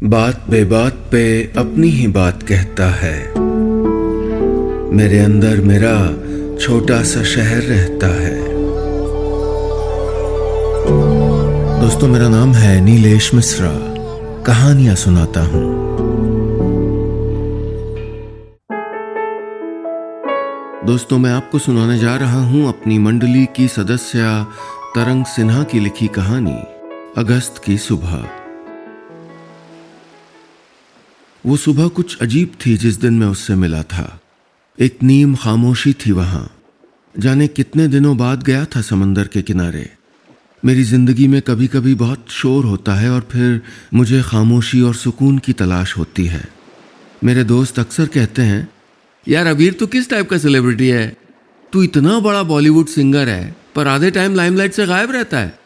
बात बेबात पे अपनी ही बात कहता है। मेरे अंदर मेरा छोटा सा शहर रहता है। दोस्तों, मेरा नाम है नीलेश मिश्रा। कहानियां सुनाता हूं। दोस्तों, मैं आपको सुनाने जा रहा हूं अपनी मंडली की सदस्य तरंग सिन्हा की लिखी कहानी अगस्त की सुबह। वो सुबह कुछ अजीब थी जिस दिन मैं उससे मिला था। एक नीम खामोशी थी वहां। जाने कितने दिनों बाद गया था समंदर के किनारे। मेरी जिंदगी में कभी कभी बहुत शोर होता है और फिर मुझे खामोशी और सुकून की तलाश होती है। मेरे दोस्त अक्सर कहते हैं, यार अबीर, तू किस टाइप का सेलिब्रिटी है? तू इतना बड़ा बॉलीवुड सिंगर है पर आधे टाइम लाइमलाइट से गायब रहता है।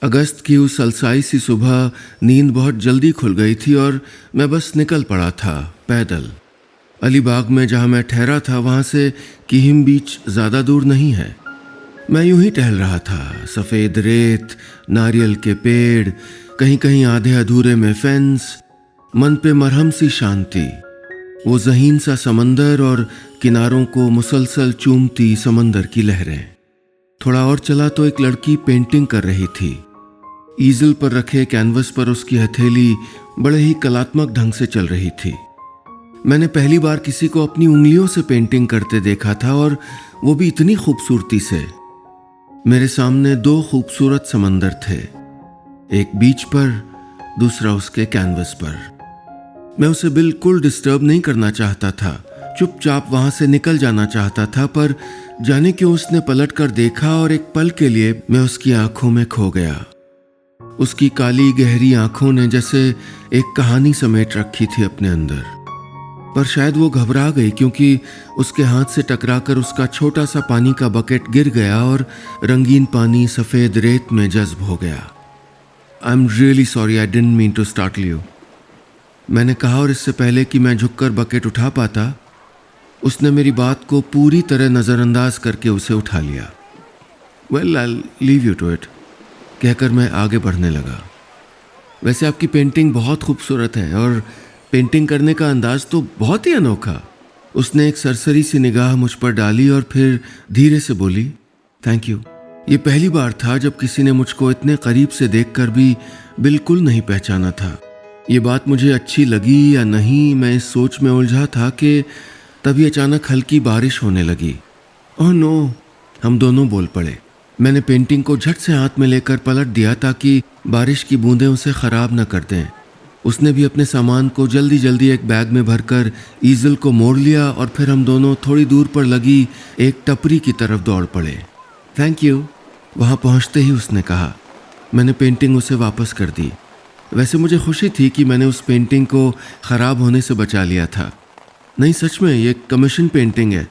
अगस्त की उस अलसाई सी सुबह नींद बहुत जल्दी खुल गई थी और मैं बस निकल पड़ा था पैदल। अलीबाग में जहां मैं ठहरा था वहां से किहिम बीच ज़्यादा दूर नहीं है। मैं यूं ही टहल रहा था। सफ़ेद रेत, नारियल के पेड़, कहीं कहीं आधे अधूरे में फेंस, मन पे मरहम सी शांति। वो ज़हीन सा समंदर और किनारों को मुसलसल चूमती समंदर की लहरें। थोड़ा और चला तो एक लड़की पेंटिंग कर रही थी। ईजल पर रखे कैनवस पर उसकी हथेली बड़े ही कलात्मक ढंग से चल रही थी। मैंने पहली बार किसी को अपनी उंगलियों से पेंटिंग करते देखा था, और वो भी इतनी खूबसूरती से। मेरे सामने दो खूबसूरत समंदर थे, एक बीच पर, दूसरा उसके कैनवस पर। मैं उसे बिल्कुल डिस्टर्ब नहीं करना चाहता था, चुपचाप वहां से निकल जाना चाहता था, पर जाने क्यों उसने पलट कर देखा और एक पल के लिए मैं उसकी आंखों में खो गया। उसकी काली गहरी आंखों ने जैसे एक कहानी समेट रखी थी अपने अंदर। पर शायद वो घबरा गई क्योंकि उसके हाथ से टकराकर उसका छोटा सा पानी का बकेट गिर गया और रंगीन पानी सफ़ेद रेत में जज्ब हो गया। I am really sorry, I didn't mean to startle you, मैंने कहा, और इससे पहले कि मैं झुककर बकेट उठा पाता, उसने मेरी बात को पूरी तरह नज़रअंदाज करके उसे उठा लिया। Well, I leave you to it, कहकर मैं आगे बढ़ने लगा। वैसे आपकी पेंटिंग बहुत खूबसूरत है और पेंटिंग करने का अंदाज तो बहुत ही अनोखा। उसने एक सरसरी सी निगाह मुझ पर डाली और फिर धीरे से बोली, थैंक यू। ये पहली बार था जब किसी ने मुझको इतने करीब से देखकर भी बिल्कुल नहीं पहचाना था। ये बात मुझे अच्छी लगी या नहीं, मैं इस सोच में उलझा था कि तभी अचानक हल्की बारिश होने लगी। ओह नो, हम दोनों बोल पड़े। मैंने पेंटिंग को झट से हाथ में लेकर पलट दिया ताकि बारिश की बूंदें उसे ख़राब न कर दें। उसने भी अपने सामान को जल्दी जल्दी एक बैग में भरकर ईजल को मोड़ लिया और फिर हम दोनों थोड़ी दूर पर लगी एक टपरी की तरफ दौड़ पड़े। थैंक यू, वहाँ पहुँचते ही उसने कहा। मैंने पेंटिंग उसे वापस कर दी। वैसे मुझे खुशी थी कि मैंने उस पेंटिंग को ख़राब होने से बचा लिया था। नहीं, सच में ये कमीशन पेंटिंग है,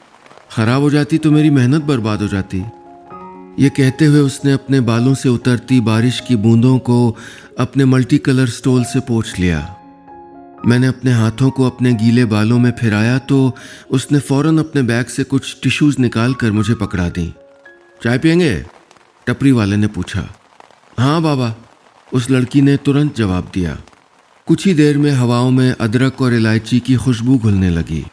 ख़राब हो जाती तो मेरी मेहनत बर्बाद हो जाती। ये कहते हुए उसने अपने बालों से उतरती बारिश की बूंदों को अपने मल्टी कलर स्टोल से पोंछ लिया। मैंने अपने हाथों को अपने गीले बालों में फिराया तो उसने फौरन अपने बैग से कुछ टिश्यूज़ निकाल कर मुझे पकड़ा दी। चाय पियेंगे? टपरी वाले ने पूछा। हाँ बाबा, उस लड़की ने तुरंत जवाब दिया। कुछ ही देर में हवाओं में अदरक और इलायची की खुशबू घुलने लगी।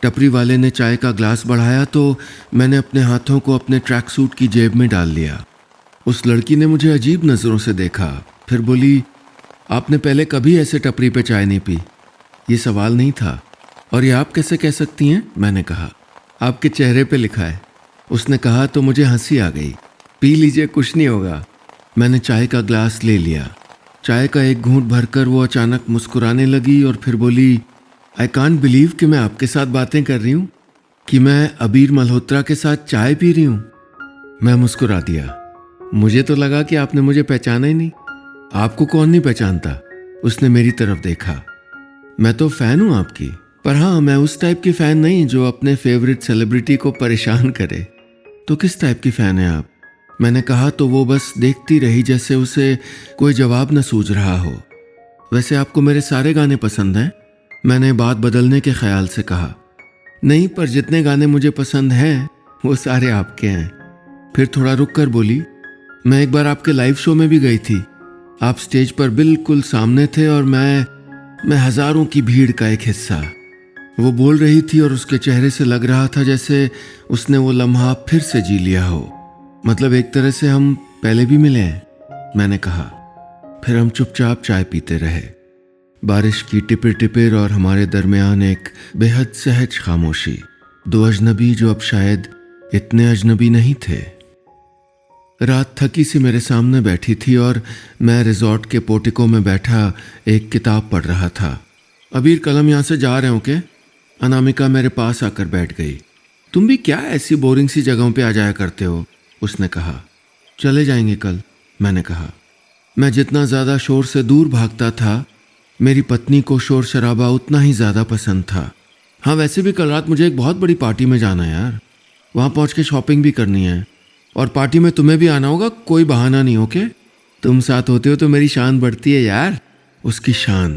टपरी वाले ने चाय का ग्लास बढ़ाया तो मैंने अपने हाथों को अपने ट्रैक सूट की जेब में डाल लिया। उस लड़की ने मुझे अजीब नज़रों से देखा, फिर बोली, आपने पहले कभी ऐसे टपरी पे चाय नहीं पी? ये सवाल नहीं था। और ये आप कैसे कह सकती हैं? मैंने कहा। आपके चेहरे पे लिखा है, उसने कहा तो मुझे हंसी आ गई। पी लीजिए, कुछ नहीं होगा। मैंने चाय का ग्लास ले लिया। चाय का एक घूंट भरकर वो अचानक मुस्कुराने लगी और फिर बोली, आई कांट बिलीव कि मैं आपके साथ बातें कर रही हूँ, कि मैं अबीर मल्होत्रा के साथ चाय पी रही हूँ। मैं मुस्कुरा दिया। मुझे तो लगा कि आपने मुझे पहचाना ही नहीं। आपको कौन नहीं पहचानता? उसने मेरी तरफ देखा। मैं तो फ़ैन हूँ आपकी, पर हाँ, मैं उस टाइप की फ़ैन नहीं जो अपने फेवरेट सेलिब्रिटी को परेशान करे। तो किस टाइप की फ़ैन है आप? मैंने कहा तो वो बस देखती रही जैसे उसे कोई जवाब न सूझ रहा हो। वैसे आपको मेरे सारे गाने पसंद हैं? मैंने बात बदलने के ख्याल से कहा। नहीं, पर जितने गाने मुझे पसंद हैं वो सारे आपके हैं। फिर थोड़ा रुक कर बोली, मैं एक बार आपके लाइव शो में भी गई थी। आप स्टेज पर बिल्कुल सामने थे और मैं मैं हजारों की भीड़ का एक हिस्सा। वो बोल रही थी और उसके चेहरे से लग रहा था जैसे उसने वो लम्हा फिर से जी लिया हो। मतलब एक तरह से हम पहले भी मिले हैं, मैंने कहा। फिर हम चुपचाप चाय पीते रहे। बारिश की टिपिर टिपिर और हमारे दरमियान एक बेहद सहज खामोशी। दो अजनबी जो अब शायद इतने अजनबी नहीं थे। रात थकी सी मेरे सामने बैठी थी और मैं रिजॉर्ट के पोर्टिको में बैठा एक किताब पढ़ रहा था। अबीर कलम यहाँ से जा रहे हो क्या? अनामिका मेरे पास आकर बैठ गई। तुम भी क्या ऐसी बोरिंग सी जगहों पे आ जाया करते हो? उसने कहा। चले जाएंगे कल, मैंने कहा। मैं जितना ज़्यादा शोर से दूर भागता था, मेरी पत्नी को शोर शराबा उतना ही ज़्यादा पसंद था। हाँ, वैसे भी कल रात मुझे एक बहुत बड़ी पार्टी में जाना है यार। वहाँ पहुँच के शॉपिंग भी करनी है और पार्टी में तुम्हें भी आना होगा। कोई बहाना नहीं हो के? तुम साथ होते हो तो मेरी शान बढ़ती है यार। उसकी शान।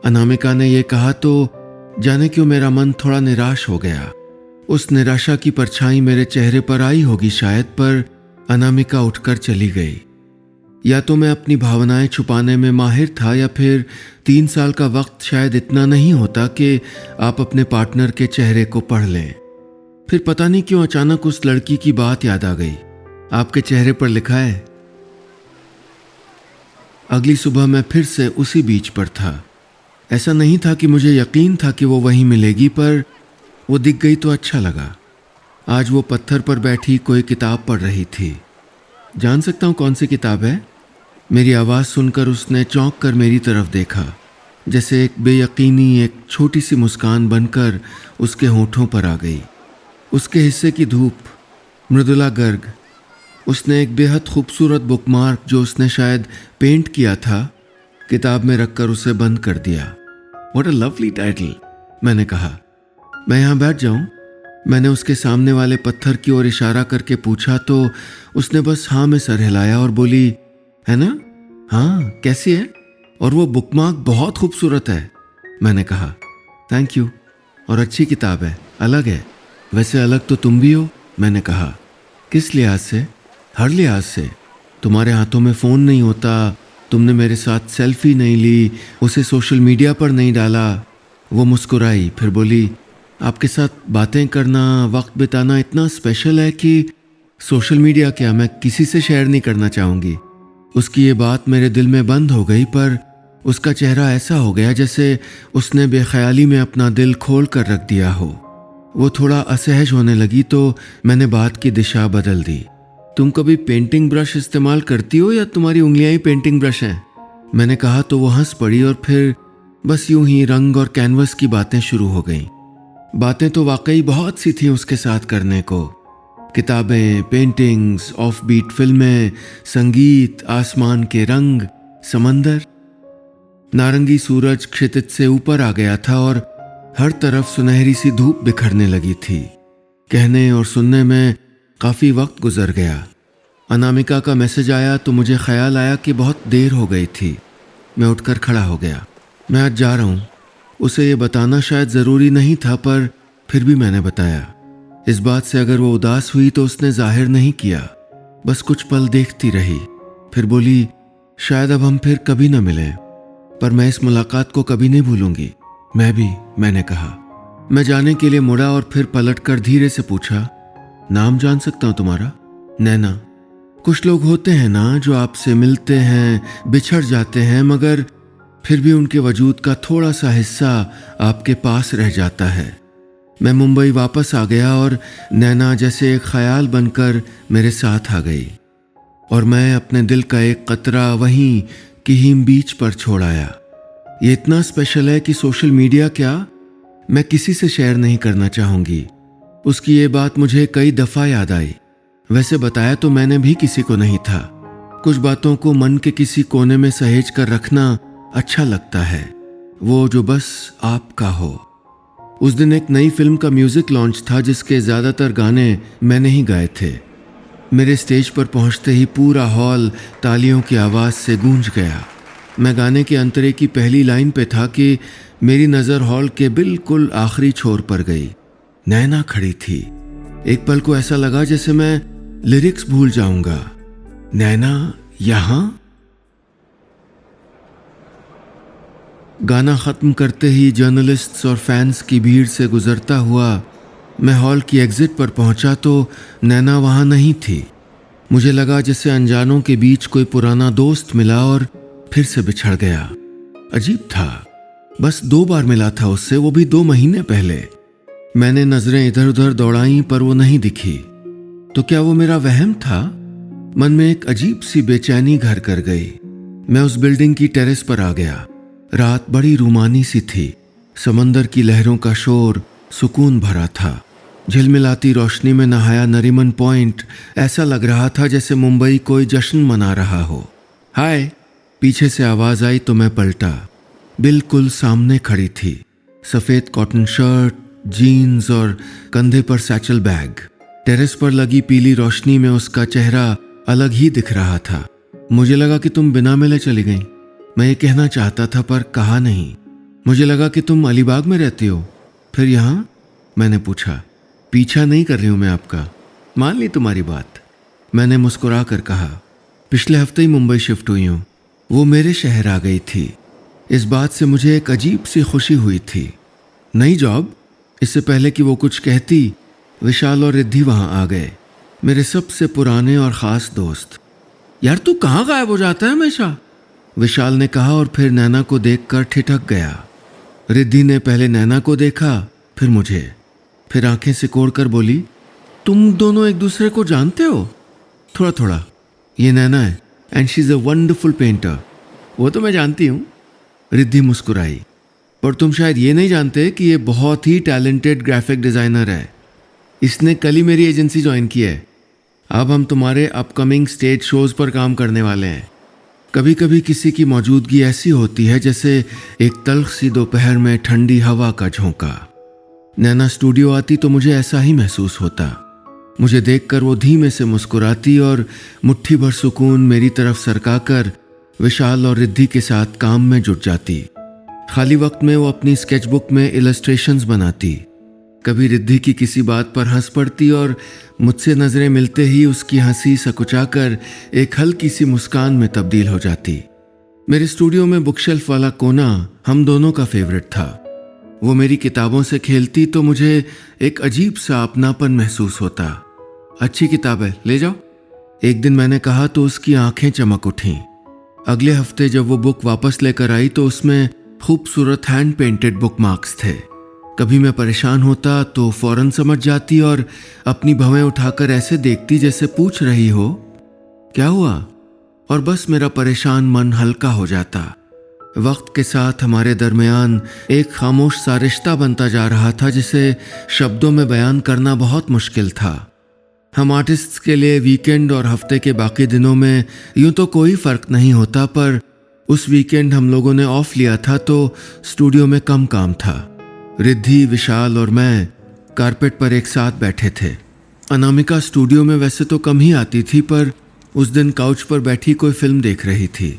अनामिका ने यह कहा तो जाने क्यों मेरा मन थोड़ा निराश हो गया। उस निराशा की परछाई मेरे चेहरे पर आई होगी शायद, पर अनामिका उठकर चली गई। या तो मैं अपनी भावनाएं छुपाने में माहिर था या फिर 3 साल का वक्त शायद इतना नहीं होता कि आप अपने पार्टनर के चेहरे को पढ़ लें। फिर पता नहीं क्यों अचानक उस लड़की की बात याद आ गई। आपके चेहरे पर लिखा है। अगली सुबह मैं फिर से उसी बीच पर था। ऐसा नहीं था कि मुझे यकीन था कि वो वहीं मिलेगी, पर वो दिख गई तो अच्छा लगा। आज वो पत्थर पर बैठी कोई किताब पढ़ रही थी। जान सकता हूँ कौन सी किताब है? मेरी आवाज़ सुनकर उसने चौंक कर मेरी तरफ देखा, जैसे एक बेयकीनी एक छोटी सी मुस्कान बनकर उसके होठों पर आ गई। उसके हिस्से की धूप, मृदुला गर्ग। उसने एक बेहद खूबसूरत बुकमार्क जो उसने शायद पेंट किया था, किताब में रखकर उसे बंद कर दिया। व्हाट अ लवली टाइटल, मैंने कहा। मैं यहाँ बैठ जाऊँ? मैंने उसके सामने वाले पत्थर की ओर इशारा करके पूछा तो उसने बस हाँ में सर हिलाया और बोली, है ना? हाँ, कैसी है? और वो बुकमार्क बहुत खूबसूरत है, मैंने कहा। Thank you. और अच्छी किताब है, अलग है। वैसे अलग तो तुम भी हो, मैंने कहा। किस लिहाज से? हर लिहाज से। तुम्हारे हाथों में फ़ोन नहीं होता, तुमने मेरे साथ सेल्फी नहीं ली, उसे सोशल मीडिया पर नहीं डाला। वो मुस्कुराई, फिर बोली, आपके साथ बातें करना, वक्त बिताना इतना स्पेशल है कि सोशल मीडिया क्या, मैं किसी से शेयर नहीं करना चाहूँगी। उसकी ये बात मेरे दिल में बंद हो गई, पर उसका चेहरा ऐसा हो गया जैसे उसने बेख्याली में अपना दिल खोल कर रख दिया हो। वो थोड़ा असहज होने लगी तो मैंने बात की दिशा बदल दी। तुम कभी पेंटिंग ब्रश इस्तेमाल करती हो या तुम्हारी उंगलियां ही पेंटिंग ब्रश हैं? मैंने कहा तो वो हंस पड़ी और फिर बस यूं ही रंग और कैनवस की बातें शुरू हो गईं। बातें तो वाकई बहुत सी थी उसके साथ करने को। किताबें, पेंटिंग्स, ऑफ बीट फिल्में, संगीत, आसमान के रंग, समंदर। नारंगी सूरज क्षितिज से ऊपर आ गया था और हर तरफ सुनहरी सी धूप बिखरने लगी थी। कहने और सुनने में काफ़ी वक्त गुजर गया। अनामिका का मैसेज आया तो मुझे ख्याल आया कि बहुत देर हो गई थी। मैं उठकर खड़ा हो गया। मैं आज जा रहा हूँ। उसे ये बताना शायद ज़रूरी नहीं था, पर फिर भी मैंने बताया। इस बात से अगर वो उदास हुई तो उसने जाहिर नहीं किया, बस कुछ पल देखती रही। फिर बोली, शायद अब हम फिर कभी न मिलें, पर मैं इस मुलाकात को कभी नहीं भूलूंगी। मैं भी, मैंने कहा। मैं जाने के लिए मुड़ा और फिर पलटकर धीरे से पूछा, नाम जान सकता हूँ तुम्हारा? नैना। कुछ लोग होते हैं ना जो आपसे मिलते हैं, बिछड़ जाते हैं, मगर फिर भी उनके वजूद का थोड़ा सा हिस्सा आपके पास रह जाता है। मैं मुंबई वापस आ गया और नैना जैसे एक ख्याल बनकर मेरे साथ आ गई और मैं अपने दिल का एक कतरा वहीं किहीम बीच पर छोड़ आया। ये इतना स्पेशल है कि सोशल मीडिया क्या, मैं किसी से शेयर नहीं करना चाहूँगी। उसकी ये बात मुझे कई दफ़ा याद आई। वैसे बताया तो मैंने भी किसी को नहीं था। कुछ बातों को मन के किसी कोने में सहेज कर रखना अच्छा लगता है, वो जो बस आपका हो। उस दिन एक नई फिल्म का म्यूजिक लॉन्च था जिसके ज़्यादातर गाने मैंने ही गाए थे। मेरे स्टेज पर पहुंचते ही पूरा हॉल तालियों की आवाज़ से गूंज गया। मैं गाने के अंतरे की पहली लाइन पे था कि मेरी नज़र हॉल के बिल्कुल आखिरी छोर पर गई। नैना खड़ी थी। एक पल को ऐसा लगा जैसे मैं लिरिक्स भूल जाऊंगा। नैना यहाँ? गाना ख़त्म करते ही जर्नलिस्ट्स और फैंस की भीड़ से गुजरता हुआ मैं हॉल की एग्ज़िट पर पहुंचा तो नैना वहां नहीं थी। मुझे लगा जैसे अनजानों के बीच कोई पुराना दोस्त मिला और फिर से बिछड़ गया। अजीब था, बस 2 बार मिला था उससे, वो भी 2 महीने पहले। मैंने नजरें इधर उधर दौड़ाई पर वो नहीं दिखी। तो क्या वो मेरा वहम था? मन में एक अजीब सी बेचैनी घर कर गई। मैं उस बिल्डिंग की टेरेस पर आ गया। रात बड़ी रूमानी सी थी। समंदर की लहरों का शोर सुकून भरा था। झिलमिलाती रोशनी में नहाया नरीमन पॉइंट ऐसा लग रहा था जैसे मुंबई कोई जश्न मना रहा हो। हाय, पीछे से आवाज आई तो मैं पलटा। बिल्कुल सामने खड़ी थी, सफेद कॉटन शर्ट, जीन्स और कंधे पर सैचल बैग। टेरेस पर लगी पीली रोशनी में उसका चेहरा अलग ही दिख रहा था। मुझे लगा कि तुम बिना मिले चली गई। मैं ये कहना चाहता था पर कहा नहीं। मुझे लगा कि तुम अलीबाग में रहती हो, फिर यहाँ? मैंने पूछा। पीछा नहीं कर रही हूं मैं आपका, मान ली तुम्हारी बात, मैंने मुस्कुरा कर कहा। पिछले हफ्ते ही मुंबई शिफ्ट हुई हूं। वो मेरे शहर आ गई थी। इस बात से मुझे एक अजीब सी खुशी हुई थी। नई जॉब? इससे पहले कि वो कुछ कहती, विशाल और रिद्धि वहां आ गए, मेरे सबसे पुराने और ख़ास दोस्त। यार तू कहाँ गायब हो जाता है हमेशा? विशाल ने कहा और फिर नैना को देखकर ठिठक गया। रिद्धि ने पहले नैना को देखा, फिर मुझे, फिर आंखें सिकोड़कर बोली, तुम दोनों एक दूसरे को जानते हो? थोड़ा थोड़ा। ये नैना है and she is a wonderful painter. वो तो मैं जानती हूँ। रिद्धि मुस्कुराई। पर तुम शायद ये नहीं जानते कि ये बहुत ही टैलेंटेड ग्राफिक डिज़ाइनर है। इसने कल ही मेरी एजेंसी ज्वाइन की है। अब हम तुम्हारे अपकमिंग स्टेज शोज़ पर काम करने वाले हैं। कभी कभी किसी की मौजूदगी ऐसी होती है जैसे एक तल्ख सी दोपहर में ठंडी हवा का झोंका। नैना स्टूडियो आती तो मुझे ऐसा ही महसूस होता। मुझे देखकर वो धीमे से मुस्कुराती और मुट्ठी भर सुकून मेरी तरफ सरकाकर विशाल और रिद्धि के साथ काम में जुट जाती। खाली वक्त में वो अपनी स्केचबुक में इलस्ट्रेशंस बनाती। कभी रिद्धि की किसी बात पर हंस पड़ती और मुझसे नजरें मिलते ही उसकी हंसी सकुचाकर एक हल्की सी मुस्कान में तब्दील हो जाती। मेरे स्टूडियो में बुकशेल्फ वाला कोना हम दोनों का फेवरेट था। वो मेरी किताबों से खेलती तो मुझे एक अजीब सा अपनापन महसूस होता। अच्छी किताब है, ले जाओ। एक दिन मैंने कहा तो उसकी आंखें चमक उठीं। अगले हफ्ते जब वो बुक वापस लेकर आई तो उसमें खूबसूरत हैंड पेंटेड बुक मार्क्स थे। कभी मैं परेशान होता तो फौरन समझ जाती और अपनी भवें उठाकर ऐसे देखती जैसे पूछ रही हो, क्या हुआ? और बस मेरा परेशान मन हल्का हो जाता। वक्त के साथ हमारे दरमियान एक खामोश सा रिश्ता बनता जा रहा था जिसे शब्दों में बयान करना बहुत मुश्किल था। हम आर्टिस्ट्स के लिए वीकेंड और हफ्ते के बाकी दिनों में यूं तो कोई फर्क नहीं होता, पर उस वीकेंड हम लोगों ने ऑफ लिया था तो स्टूडियो में कम काम था। रिद्धि, विशाल और मैं कारपेट पर एक साथ बैठे थे। अनामिका स्टूडियो में वैसे तो कम ही आती थी, पर उस दिन काउच पर बैठी कोई फिल्म देख रही थी।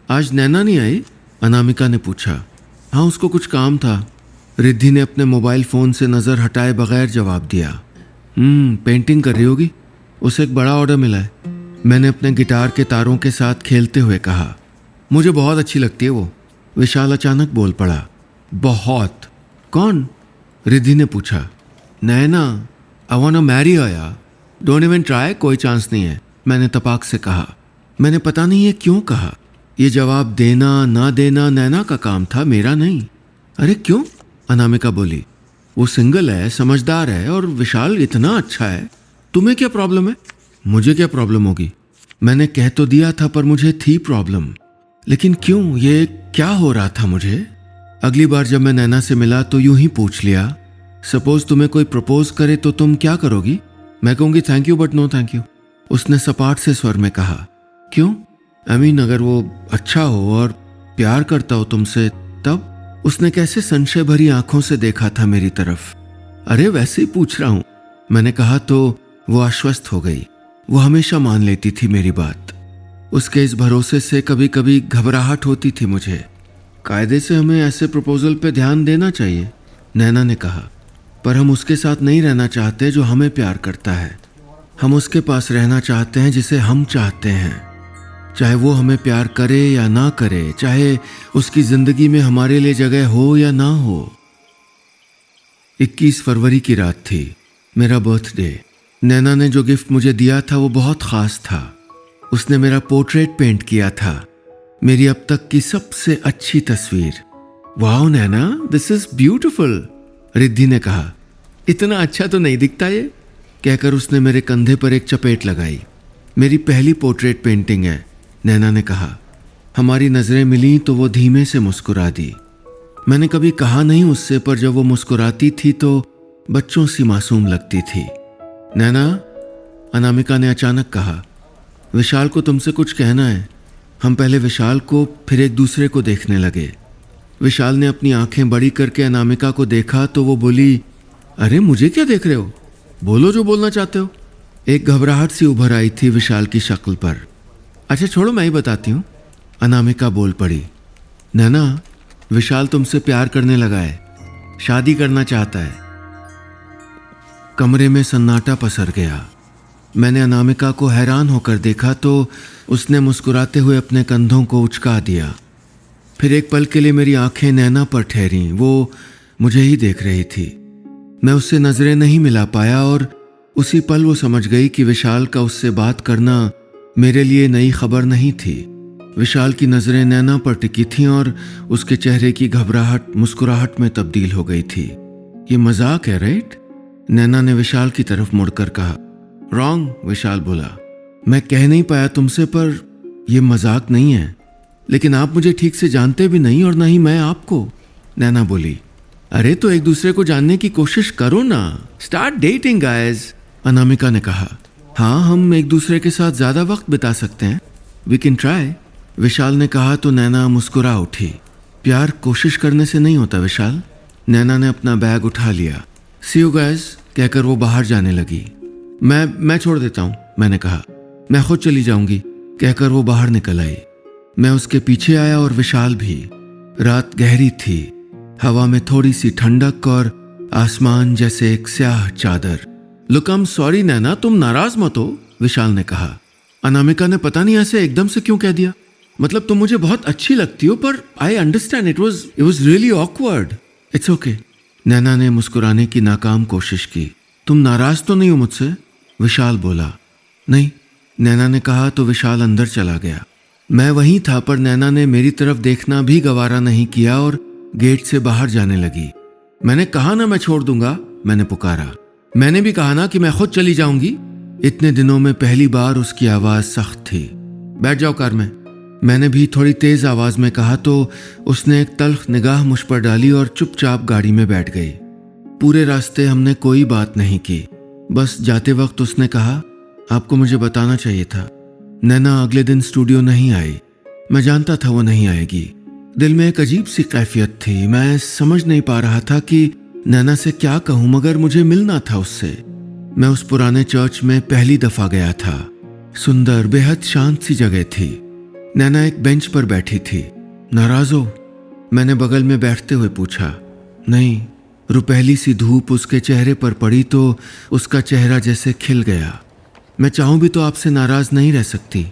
आज नैना नहीं आई? अनामिका ने पूछा। हाँ, उसको कुछ काम था। रिद्धि ने अपने मोबाइल फ़ोन से नज़र हटाए बगैर जवाब दिया। पेंटिंग कर रही होगी, उसे एक बड़ा ऑर्डर मिला है। मैंने अपने गिटार के तारों के साथ खेलते हुए कहा। मुझे बहुत अच्छी लगती है वो। विशाल अचानक बोल पड़ा। बहुत? कौन? रिद्धि ने पूछा। Naina, I want to marry her यार, डोंट इवन ट्राई, कोई चांस नहीं है, मैंने तपाक से कहा। मैंने पता नहीं ये क्यों कहा। ये जवाब देना ना देना नैना का काम था, मेरा नहीं। अरे क्यों? अनामिका बोली। वो सिंगल है, समझदार है और विशाल इतना अच्छा है, तुम्हें क्या प्रॉब्लम है? मुझे क्या प्रॉब्लम होगी? मैंने कह तो दिया था पर मुझे थी प्रॉब्लम। लेकिन क्यों? ये क्या हो रहा था मुझे? अगली बार जब मैं नैना से मिला तो यूं ही पूछ लिया, सपोज तुम्हें कोई प्रपोज करे तो तुम क्या करोगी? मैं कहूँगी thank you but no thank you. उसने सपाट से स्वर में कहा। क्यों? अगर वो अच्छा हो और प्यार करता हो तुमसे तब? उसने कैसे संशय भरी आंखों से देखा था मेरी तरफ। अरे वैसे ही पूछ रहा हूं, मैंने कहा तो वो आश्वस्त हो गई। वो हमेशा मान लेती थी मेरी बात। उसके इस भरोसे से कभी कभी घबराहट होती थी मुझे। कायदे से हमें ऐसे प्रपोजल पे ध्यान देना चाहिए, नैना ने कहा, पर हम उसके साथ नहीं रहना चाहते जो हमें प्यार करता है। हम उसके पास रहना चाहते हैं जिसे हम चाहते हैं। चाहे वो हमें प्यार करे या ना करे, चाहे उसकी जिंदगी में हमारे लिए जगह हो या ना हो। 21 फरवरी की रात थी, मेरा बर्थडे। नैना ने जो गिफ्ट मुझे दिया था वो बहुत खास था। उसने मेरा पोर्ट्रेट पेंट किया था, मेरी अब तक की सबसे अच्छी तस्वीर। Wow Naina, this is beautiful, Riddhi ने कहा। इतना अच्छा तो नहीं दिखता ये, कहकर उसने मेरे कंधे पर एक चपेट लगाई। मेरी पहली पोर्ट्रेट पेंटिंग है, नैना ने कहा। हमारी नजरें मिली तो वो धीमे से मुस्कुरा दी। मैंने कभी कहा नहीं उससे, पर जब वो मुस्कुराती थी तो बच्चों सी मासूम लगती थी। नैना, अनामिका ने अचानक कहा, विशाल को तुमसे कुछ कहना है। हम पहले विशाल को, फिर एक दूसरे को देखने लगे। विशाल ने अपनी आंखें बड़ी करके अनामिका को देखा तो वो बोली, अरे मुझे क्या देख रहे हो, बोलो जो बोलना चाहते हो। एक घबराहट सी उभर आई थी विशाल की शक्ल पर। अच्छा छोड़ो, मैं ही बताती हूँ, अनामिका बोल पड़ी। नैना, विशाल तुमसे प्यार करने लगा है, शादी करना चाहता है। कमरे में सन्नाटा पसर गया। मैंने अनामिका को हैरान होकर देखा तो उसने मुस्कुराते हुए अपने कंधों को उचका दिया। फिर एक पल के लिए मेरी आंखें नैना पर ठहरी। वो मुझे ही देख रही थी। मैं उससे नजरें नहीं मिला पाया और उसी पल वो समझ गई कि विशाल का उससे बात करना मेरे लिए नई खबर नहीं थी। विशाल की नजरें नैना पर टिकी थीं और उसके चेहरे की घबराहट मुस्कुराहट में तब्दील हो गई थी। ये मजाक है, राइट? नैना ने विशाल की तरफ मुड़कर कहा। रॉन्ग, विशाल बोला। मैं कह नहीं पाया तुमसे, पर यह मजाक नहीं है। लेकिन आप मुझे ठीक से जानते भी नहीं और ना ही मैं आपको, नैना बोली। अरे तो एक दूसरे को जानने की कोशिश करो ना, स्टार्ट डेटिंग गाइज, अनामिका ने कहा। हाँ, हम एक दूसरे के साथ ज्यादा वक्त बिता सकते हैं, वी कैन ट्राई, विशाल ने कहा तो नैना मुस्कुरा उठी। प्यार कोशिश करने से नहीं होता विशाल। नैना ने अपना बैग उठा लिया। सी यू गाइज, कहकर वो बाहर जाने लगी। मैं छोड़ देता हूँ, मैंने कहा। मैं खुद चली जाऊंगी, कहकर वो बाहर निकल आई। मैं उसके पीछे आया और विशाल भी। रात गहरी थी, हवा में थोड़ी सी ठंडक और आसमान जैसे एक स्याह चादर। लुक, आई एम सॉरी नैना, तुम नाराज मत हो, विशाल ने कहा। अनामिका ने पता नहीं ऐसे एकदम से क्यों कह दिया। मतलब तुम मुझे बहुत अच्छी लगती हो, पर I understand it was really awkward. It's okay, Naina ने मुस्कुराने की नाकाम कोशिश की। तुम नाराज तो नहीं हो मुझसे? विशाल बोला। नहीं, नैना ने कहा तो विशाल अंदर चला गया। मैं वहीं था, पर नैना ने मेरी तरफ देखना भी गवारा नहीं किया और गेट से बाहर जाने लगी। मैंने कहा ना मैं छोड़ दूंगा, मैंने पुकारा। मैंने भी कहा ना कि मैं खुद चली जाऊंगी। इतने दिनों में पहली बार उसकी आवाज सख्त थी। बैठ जाओ कार में, मैंने भी थोड़ी तेज आवाज में कहा तो उसने एक तल्ख निगाह मुझ पर डाली और चुपचाप गाड़ी में बैठ गई। पूरे रास्ते हमने कोई बात नहीं की। बस जाते वक्त उसने कहा, आपको मुझे बताना चाहिए था, नैना अगले दिन स्टूडियो नहीं आई। मैं जानता था वो नहीं आएगी। दिल में एक अजीब सी कैफियत थी। मैं समझ नहीं पा रहा था कि नैना से क्या कहूं, मगर मुझे मिलना था उससे। मैं उस पुराने चर्च में पहली दफा गया था। सुंदर, बेहद शांत सी जगह थी। नैना एक बेंच पर बैठी थी। नाराज हो? मैंने बगल में बैठते हुए पूछा। नहीं। रुपहली सी धूप उसके चेहरे पर पड़ी तो उसका चेहरा जैसे खिल गया। मैं चाहूं भी तो आपसे नाराज नहीं रह सकती,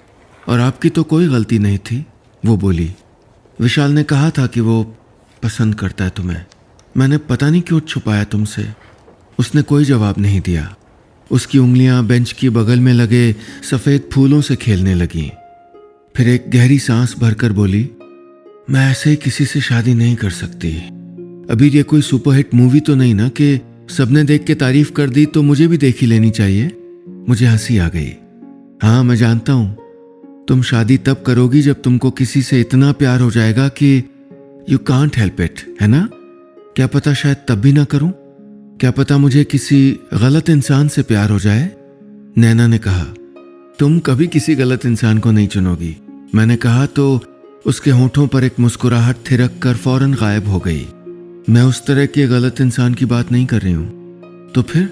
और आपकी तो कोई गलती नहीं थी, वो बोली। विशाल ने कहा था कि वो पसंद करता है तुम्हें। मैंने पता नहीं क्यों छुपाया तुमसे। उसने कोई जवाब नहीं दिया। उसकी उंगलियां बेंच की बगल में लगे सफेद फूलों से खेलने लगीं। फिर एक गहरी सांस भरकर बोली, मैं ऐसे ही किसी से शादी नहीं कर सकती। अभी ये कोई सुपरहिट मूवी तो नहीं ना कि सबने देख के तारीफ कर दी तो मुझे भी देख ही लेनी चाहिए। मुझे हंसी आ गई। हाँ, मैं जानता हूं तुम शादी तब करोगी जब तुमको किसी से इतना प्यार हो जाएगा कि यू कांट हेल्प इट, है ना? क्या पता शायद तब भी ना करूं। क्या पता मुझे किसी गलत इंसान से प्यार हो जाए। नैना ने कहा। तुम कभी किसी गलत इंसान को नहीं चुनोगी, मैंने कहा तो उसके होठों पर एक मुस्कुराहट थिरक कर फौरन गायब हो गई। मैं उस तरह के गलत इंसान की बात नहीं कर रही हूं। तो फिर?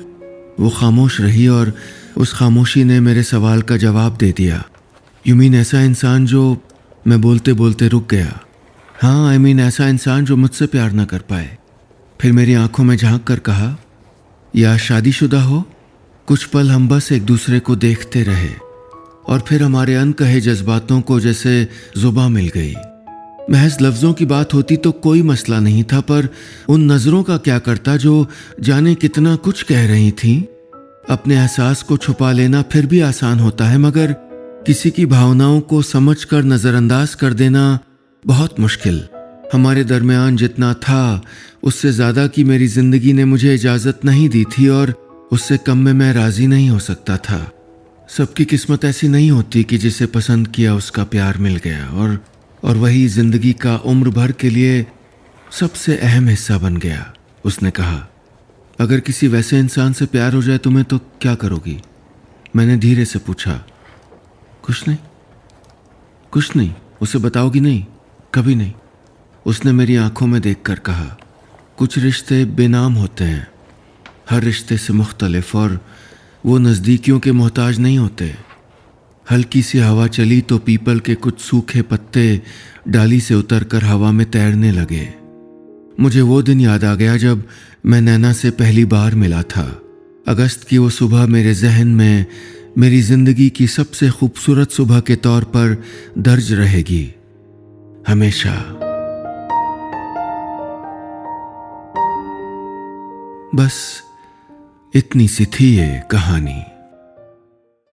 वो खामोश रही और उस खामोशी ने मेरे सवाल का जवाब दे दिया। यू मीन ऐसा इंसान जो, मैं बोलते बोलते रुक गया। हाँ, आई मीन ऐसा इंसान जो मुझसे प्यार ना कर पाए। फिर मेरी आंखों में झांक कर कहा, या शादीशुदा हो। कुछ पल हम बस एक दूसरे को देखते रहे। और फिर हमारे अनकहे जज्बातों को जैसे जुबां मिल गई। महज लफ्ज़ों की बात होती तो कोई मसला नहीं था, पर उन नज़रों का क्या करता जो जाने कितना कुछ कह रही थीं। अपने एहसास को छुपा लेना फिर भी आसान होता है, मगर किसी की भावनाओं को समझकर नज़रअंदाज कर देना बहुत मुश्किल। हमारे दरमियान जितना था उससे ज़्यादा की मेरी ज़िंदगी ने मुझे इजाज़त नहीं दी थी, और उससे कम में मैं राज़ी नहीं हो सकता था। सबकी किस्मत ऐसी नहीं होती कि जिसे पसंद किया उसका प्यार मिल गया, और वही ज़िंदगी का उम्र भर के लिए सबसे अहम हिस्सा बन गया। उसने कहा, अगर किसी वैसे इंसान से प्यार हो जाए तुम्हें तो क्या करोगी? मैंने धीरे से पूछा। कुछ नहीं, कुछ नहीं। उसे बताओगी नहीं? कभी नहीं। उसने मेरी आंखों में देखकर कहा, कुछ रिश्ते बेनाम होते हैं, हर रिश्ते से मुख्तलिफ, और वो नज़दीकियों के मोहताज नहीं होते। हल्की सी हवा चली तो पीपल के कुछ सूखे पत्ते डाली से उतरकर हवा में तैरने लगे। मुझे वो दिन याद आ गया जब मैं नैना से पहली बार मिला था। अगस्त की वो सुबह मेरे जहन में मेरी जिंदगी की सबसे खूबसूरत सुबह के तौर पर दर्ज रहेगी, हमेशा। बस इतनी सी थी ये कहानी।